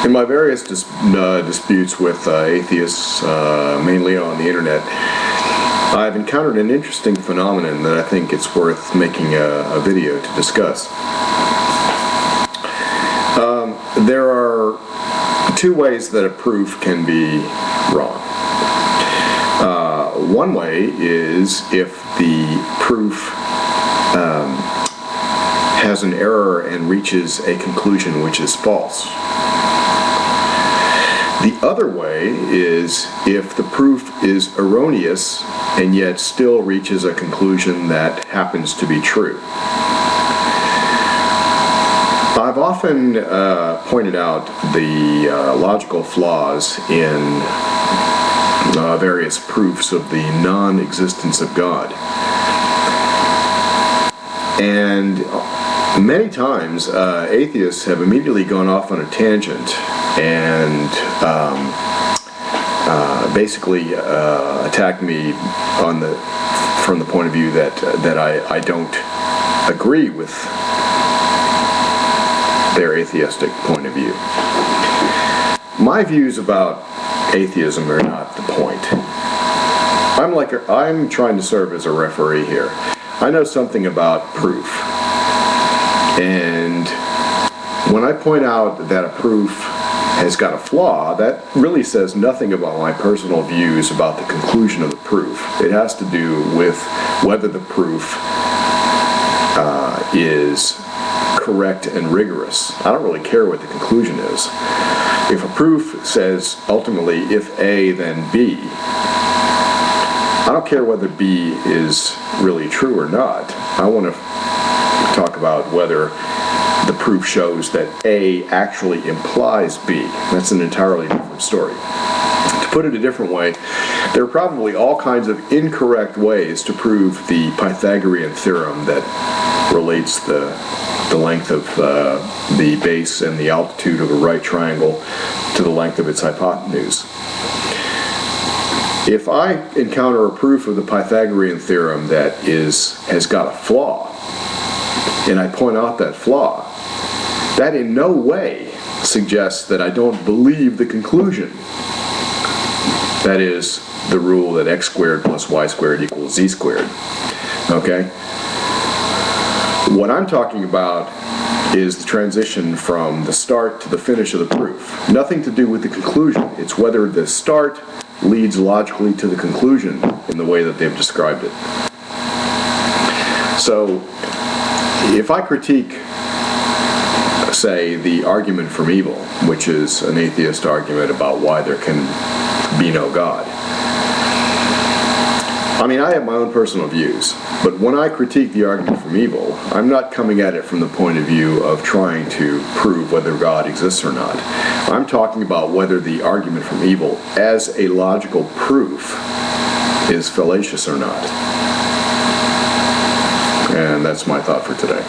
In my various disputes with atheists, mainly on the internet, I've encountered an interesting phenomenon that I think it's worth making a video to discuss. There are two ways that a proof can be wrong. One way is if the proof has an error and reaches a conclusion which is false. The other way is if the proof is erroneous and yet still reaches a conclusion that happens to be true. I've often pointed out the logical flaws in various proofs of the non-existence of God. And many times atheists have immediately gone off on a tangent and basically attacked me from the point of view that I don't agree with their atheistic point of view. My views about atheism are not the point. I'm trying to serve as a referee here. I know something about proof, and when I point out that a proof has got a flaw, that really says nothing about my personal views about the conclusion of the proof. It has to do with whether the proof is correct and rigorous. I don't really care what the conclusion is. If a proof says ultimately if A then B, I don't care whether B is really true or not. I want to talk about whether the proof shows that A actually implies B. That's an entirely different story. To put it a different way, there are probably all kinds of incorrect ways to prove the Pythagorean theorem that relates the length of the base and the altitude of a right triangle to the length of its hypotenuse. If I encounter a proof of the Pythagorean theorem that has got a flaw, and I point out that flaw, that in no way suggests that I don't believe the conclusion. That is the rule that x squared plus y squared equals z squared. Okay? What I'm talking about is the transition from the start to the finish of the proof. Nothing to do with the conclusion. It's whether the start leads logically to the conclusion in the way that they've described it. So, if I critique, say, the argument from evil, which is an atheist argument about why there can be no God. I mean, I have my own personal views, but when I critique the argument from evil, I'm not coming at it from the point of view of trying to prove whether God exists or not. I'm talking about whether the argument from evil, as a logical proof, is fallacious or not. And that's my thought for today.